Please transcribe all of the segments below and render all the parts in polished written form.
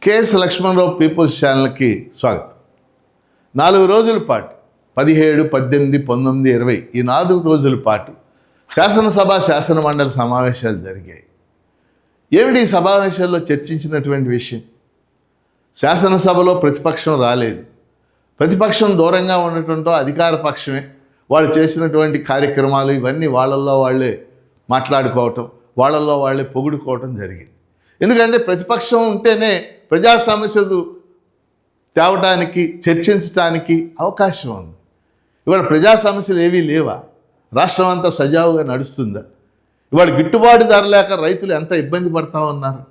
KS Lakshmanarao peoples ఛానల్కి స్వాగతం. 4 రోజుల పాటు 17, 18, 19, 20 ఈ 4 రోజుల పాటు శాసనసభ శాసనమండలి సమావేశాలు జరిగాయి. ఏమిటి ఈ సమావేశాల్లో చర్చించినటువంటి విషయం? శాసనసభలో ప్రతిపక్షం రాలేదు. ప్రతిపక్షం దూరంగా ఉండటంతో అధికార పక్షమే వాళ్ళు చేసినటువంటి కార్యక్రమాలు ఇవన్నీ వాళ్ళల్లో వాళ్ళే మాట్లాడుకోవటం, వాళ్ళల్లో వాళ్ళే పొగుడుకోవటం జరిగింది. ఎందుకంటే ప్రతిపక్షం ఉంటేనే ప్రజా సమస్యలు తేవటానికి, చర్చించడానికి అవకాశం ఉంది. ఇవాళ ప్రజా సమస్యలు ఏవీ లేవా? రాష్ట్రం అంతా సజావుగా నడుస్తుందా? ఇవాళ గిట్టుబాటు ధర లేక రైతులు ఎంత ఇబ్బంది పడతా ఉన్నారు.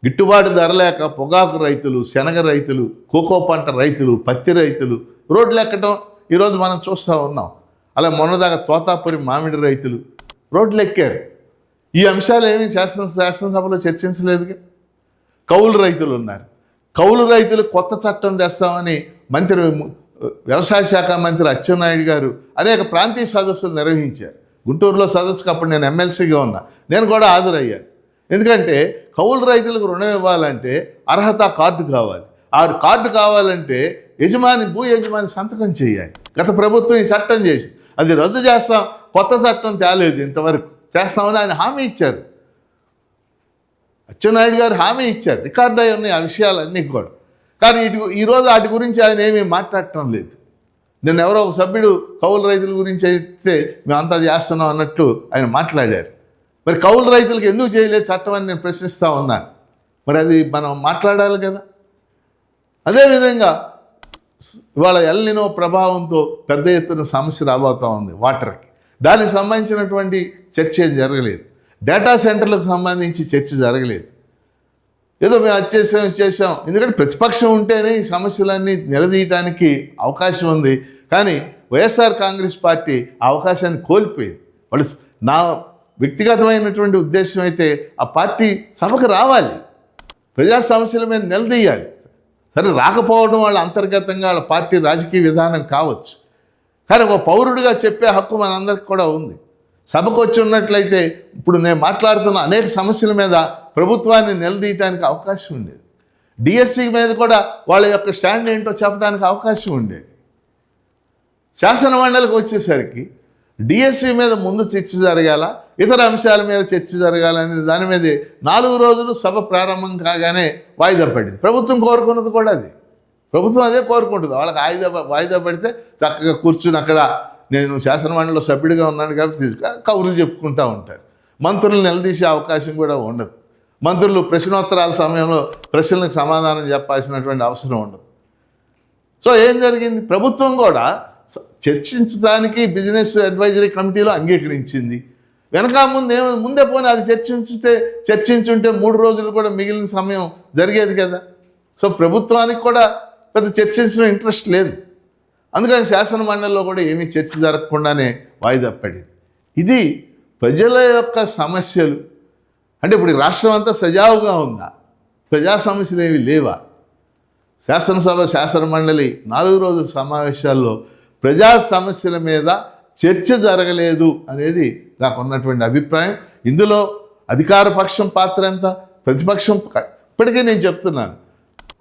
గిట్టుబాటు ధర లేక పొగాకు రైతులు, శనగ రైతులు, కోకో పంట రైతులు, పత్తి రైతులు రోడ్లు ఎక్కడం ఈరోజు మనం చూస్తూ ఉన్నాం. అలా మొన్నదాకా తోతాపురి మామిడి రైతులు రోడ్లు ఎక్కారు. ఈ అంశాలు ఏమీ శాసనసభలో చర్చించలేదుగా. కౌలు రైతులు ఉన్నారు. కౌలు రైతులు కొత్త చట్టం తెస్తామని వ్యవసాయ శాఖ మంత్రి అచ్చెన్నాయుడు గారు అనేక ప్రాంతీయ సదస్సులు నిర్వహించారు. గుంటూరులో సదస్సుకు అప్పుడు నేను ఎమ్మెల్సీగా ఉన్నా, నేను కూడా హాజరయ్యాను. ఎందుకంటే కౌలు రైతులకు రుణం ఇవ్వాలంటే అర్హత కార్డు కావాలి. ఆ కార్డు కావాలంటే భూ యజమాని సంతకం చేయాలి. గత ప్రభుత్వం ఈ చట్టం చేసింది, అది రద్దు చేస్తాం, కొత్త చట్టం తేలేదు, ఇంతవరకు చేస్తామని ఆయన హామీ ఇచ్చారు. అచ్చెన్నాయుడు గారు హామీ ఇచ్చారు, రికార్డ్ అయి ఉన్నాయి ఆ విషయాలన్నీ కూడా. కానీ ఈరోజు వాటి గురించి ఆయన ఏమీ మాట్లాడటం లేదు. నిన్న ఎవరో ఒక సభ్యుడు కౌలు రైతుల గురించి అయితే మేమంతా చేస్తున్నాం అన్నట్లు ఆయన మాట్లాడారు. మరి కౌలు రైతులకు ఎందుకు చేయలేదు చట్టం అని నేను ప్రశ్నిస్తూ ఉన్నాను. మరి అది మనం మాట్లాడాలి కదా. అదేవిధంగా ఇవాళ ఎల్నినో ప్రభావంతో పెద్ద ఎత్తున సమస్య రాబోతూ ఉంది వాటర్కి. దానికి సంబంధించినటువంటి చర్చ ఏం జరగలేదు. డేటా సెంటర్లకు సంబంధించి చర్చ జరగలేదు. ఏదో మేము అది చేసాం. ఎందుకంటే ప్రతిపక్షం ఉంటేనే ఈ సమస్యలన్నీ నిలదీయటానికి అవకాశం ఉంది. కానీ వైఎస్ఆర్ కాంగ్రెస్ పార్టీ ఆ అవకాశాన్ని కోల్పోయింది. వాళ్ళు నా వ్యక్తిగతమైనటువంటి ఉద్దేశం అయితే ఆ పార్టీ సభకు రావాలి, ప్రజా సమస్యల మీద నిలదీయాలి. సరే, రాకపోవడం వాళ్ళ అంతర్గతంగా వాళ్ళ పార్టీ రాజకీయ విధానం కావచ్చు. కానీ ఒక పౌరుడిగా చెప్పే హక్కు మనందరికి కూడా ఉంది. సభకు వచ్చి ఉన్నట్లయితే ఇప్పుడు నేను మాట్లాడుతున్న అనేక సమస్యల మీద ప్రభుత్వాన్ని నిలదీయటానికి అవకాశం ఉండేది. డిఎస్సి మీద కూడా వాళ్ళ యొక్క స్టాండ్ ఏంటో చెప్పడానికి అవకాశం ఉండేది. శాసనమండలికి వచ్చేసరికి డిఎస్సి మీద ముందు చర్చ జరగాల, ఇతర అంశాల మీద చర్చ జరగాలనే దాని మీద 4 రోజులు సభ ప్రారంభం కాగానే వాయిదా పడింది. ప్రభుత్వం కోరుకున్నది కూడా అది. ప్రభుత్వం అదే కోరుకుంటుంది. వాళ్ళకి వాయిదా పడితే చక్కగా కూర్చుని అక్కడ నేను శాసనమండలిలో సభ్యుడిగా ఉన్నాను కాబట్టి కబుర్లు చెప్పుకుంటూ ఉంటారు. మంత్రులు నిలదీసే అవకాశం కూడా ఉండదు. మంత్రులు ప్రశ్నోత్తరాల సమయంలో ప్రశ్నలకు సమాధానం చెప్పాల్సినటువంటి అవసరం ఉండదు. సో ఏం జరిగింది? ప్రభుత్వం కూడా చర్చించడానికి బిజినెస్ అడ్వైజరీ కమిటీలో అంగీకరించింది. ముందే పోనీ అది చర్చించుంటే 3 రోజులు కూడా మిగిలిన సమయం జరిగేది కదా. సో ప్రభుత్వానికి కూడా పెద్ద చర్చించడం ఇంట్రెస్ట్ లేదు. అందుకని శాసనమండలిలో కూడా ఏమీ చర్చ జరగకుండానే వాయిదా పడింది. ఇది ప్రజల యొక్క సమస్యలు. అంటే ఇప్పుడు రాష్ట్రం అంతా సజావుగా ఉందా? ప్రజా సమస్యలు ఏవి లేవా? శాసనసభ శాసనమండలి 4 రోజుల సమావేశాల్లో ప్రజా సమస్యల మీద చర్చ జరగలేదు అనేది నాకు ఉన్నటువంటి అభిప్రాయం. ఇందులో అధికార పక్షం పాత్ర ఎంత, ప్రతిపక్షం ఇప్పటికే నేను చెప్తున్నాను,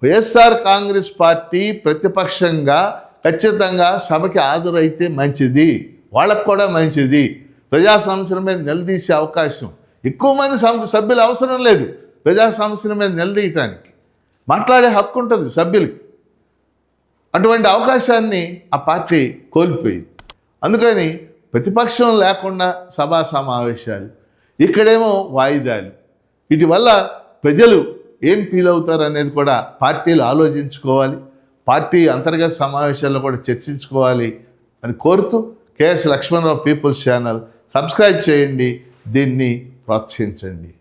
వైఎస్ఆర్ కాంగ్రెస్ పార్టీ ప్రతిపక్షంగా ఖచ్చితంగా సభకి హాజరైతే మంచిది, వాళ్ళకు కూడా మంచిది. ప్రజా సమస్యల మీద నిలదీసే అవకాశం, ఎక్కువ మంది సభ్యులు అవసరం లేదు ప్రజా సమస్యల మీద నిలదీయటానికి. మాట్లాడే హక్కు ఉంటుంది సభ్యులకి. అటువంటి అవకాశాన్ని ఆ పార్టీ కోల్పోయింది. అందుకని ప్రతిపక్షం లేకుండా సభా సమావేశాలు, ఇక్కడేమో వాయిదాలు. వీటి వల్ల ప్రజలు ఏం ఫీల్ అవుతారు అనేది కూడా పార్టీలు ఆలోచించుకోవాలి. పార్టీ అంతర్గత సమావేశాల్లో కూడా చర్చించుకోవాలి అని కోరుతూ KS Lakshmanarao people's channel subscribe చేయండి, దీన్ని ప్రోత్సహించండి.